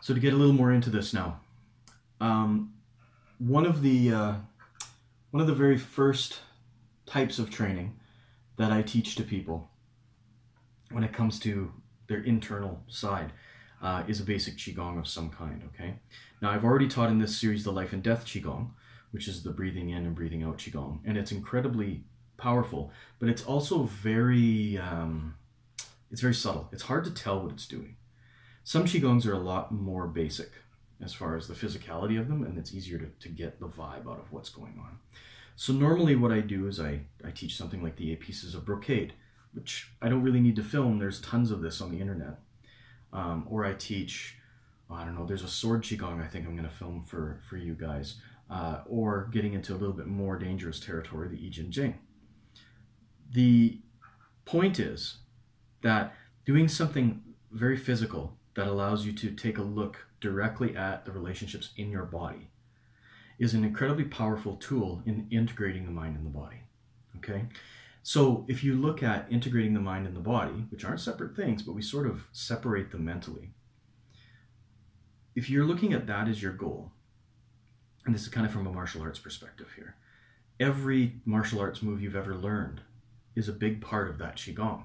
So to get a little more into this now, one of the very first types of training that I teach to people when it comes to their internal side is a basic qigong of some kind. Okay. Now I've already taught in this series the life and death qigong, which is the breathing in and breathing out qigong, and it's incredibly powerful, but it's also very subtle. It's hard to tell what it's doing. Some qigongs are a lot more basic as far as the physicality of them, and it's easier to get the vibe out of what's going on. So normally what I do is I teach something like the 8 pieces of brocade, which I don't really need to film. There's tons of this on the internet. Or I teach, I don't know, there's a sword qigong I think I'm going to film for you guys. Or getting into a little bit more dangerous territory, the I Ching Jing. The point is that doing something very physical that allows you to take a look directly at the relationships in your body is an incredibly powerful tool in integrating the mind and the body. Okay? So if you look at integrating the mind and the body, which aren't separate things, but we sort of separate them mentally. If you're looking at that as your goal, and this is kind of from a martial arts perspective here, every martial arts move you've ever learned is a big part of that qigong.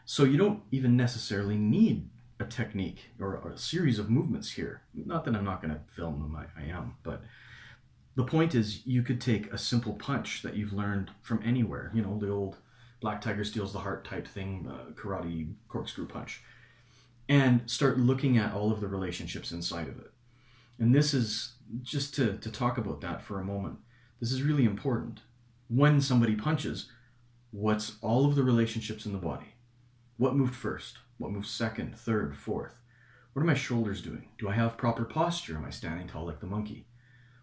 So you don't even necessarily need a technique or a series of movements here. Not that I'm not going to film them, I am, but the point is you could take a simple punch that you've learned from anywhere, you know, the old black tiger steals the heart type thing, karate corkscrew punch, and start looking at all of the relationships inside of it. And this is just to talk about that for a moment. This is really important. When somebody punches, what's all of the relationships in the body? What moved first? What moved second, third, fourth? What are my shoulders doing? Do I have proper posture? Am I standing tall like the monkey?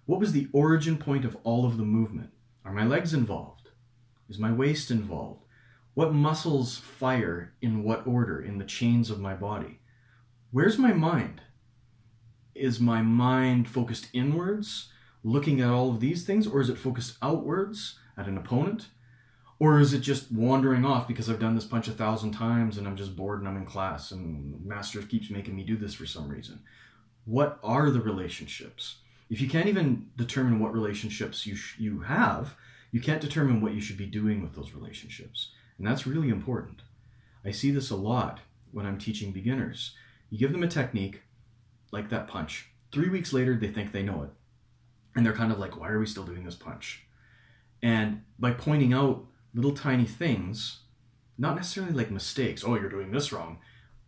What was the origin point of all of the movement? Are my legs involved? Is my waist involved? What muscles fire in what order in the chains of my body? Where's my mind? Is my mind focused inwards, looking at all of these things, or is it focused outwards at an opponent? Or is it just wandering off because I've done this punch 1,000 times and I'm just bored and I'm in class and master keeps making me do this for some reason? What are the relationships? If you can't even determine what relationships you have, you can't determine what you should be doing with those relationships. And that's really important. I see this a lot when I'm teaching beginners. You give them a technique like that punch. 3 weeks later, they think they know it. And they're kind of like, why are we still doing this punch? And by pointing out little tiny things, not necessarily like mistakes, oh, you're doing this wrong,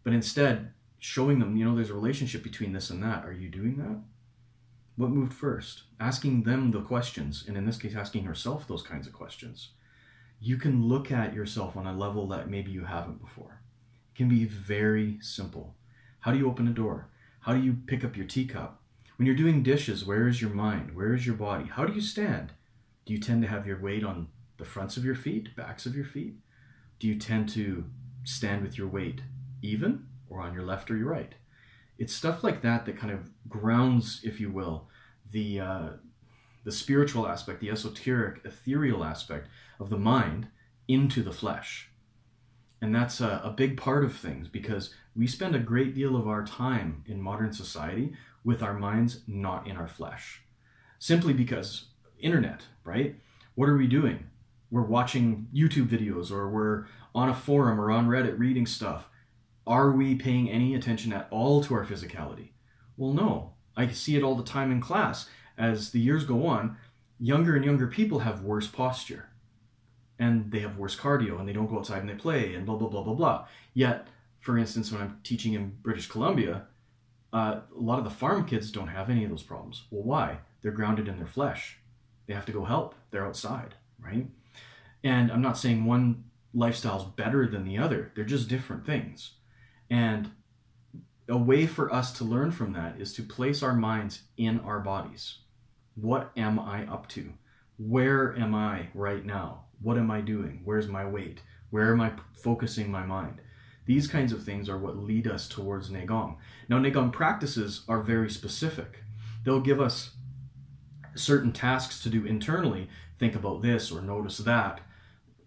but instead showing them, you know, there's a relationship between this and that. Are you doing that? What moved first? Asking them the questions, and in this case, asking herself those kinds of questions. You can look at yourself on a level that maybe you haven't before. It can be very simple. How do you open a door? How do you pick up your teacup? When you're doing dishes, where is your mind? Where is your body? How do you stand? Do you tend to have your weight on the fronts of your feet, backs of your feet? Do you tend to stand with your weight even or on your left or your right? It's stuff like that that kind of grounds, if you will, the spiritual aspect, the esoteric, ethereal aspect of the mind into the flesh. And that's a big part of things, because we spend a great deal of our time in modern society with our minds not in our flesh. Simply because internet, right? What are we doing? We're watching YouTube videos, or we're on a forum or on Reddit reading stuff. Are we paying any attention at all to our physicality? Well, no. I see it all the time in class. As the years go on, younger and younger people have worse posture. And they have worse cardio, and they don't go outside and they play, and blah, blah, blah, blah, blah. Yet, for instance, when I'm teaching in British Columbia, a lot of the farm kids don't have any of those problems. Well, why? They're grounded in their flesh. They have to go help. They're outside, right? And I'm not saying one lifestyle is better than the other. They're just different things. And a way for us to learn from that is to place our minds in our bodies. What am I up to? Where am I right now? What am I doing? Where's my weight? Where am I focusing my mind? These kinds of things are what lead us towards Neigong. Now, Neigong practices are very specific. They'll give us certain tasks to do internally. Think about this or notice that.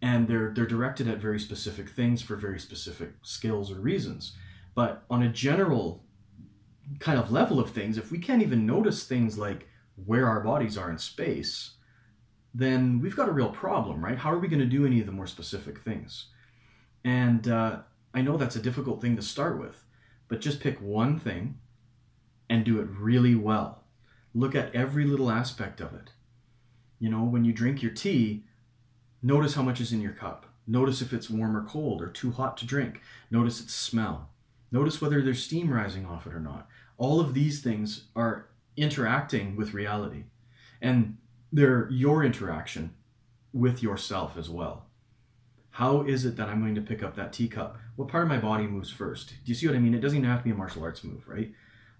And they're directed at very specific things for very specific skills or reasons. But on a general kind of level of things, if we can't even notice things like where our bodies are in space, then we've got a real problem, right? How are we going to do any of the more specific things? And I know that's a difficult thing to start with, but just pick one thing and do it really well. Look at every little aspect of it. You know, when you drink your tea, notice how much is in your cup. Notice if it's warm or cold or too hot to drink. Notice its smell. Notice whether there's steam rising off it or not. All of these things are interacting with reality. And they're your interaction with yourself as well. How is it that I'm going to pick up that teacup? What part of my body moves first? Do you see what I mean? It doesn't even have to be a martial arts move, right?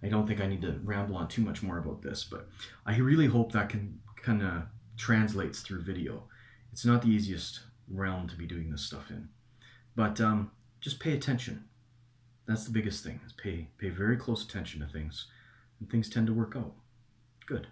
I don't think I need to ramble on too much more about this, but I really hope that can kind of translates through video. It's not the easiest realm to be doing this stuff in, but just pay attention. That's the biggest thing, is pay very close attention to things, and things tend to work out. Good.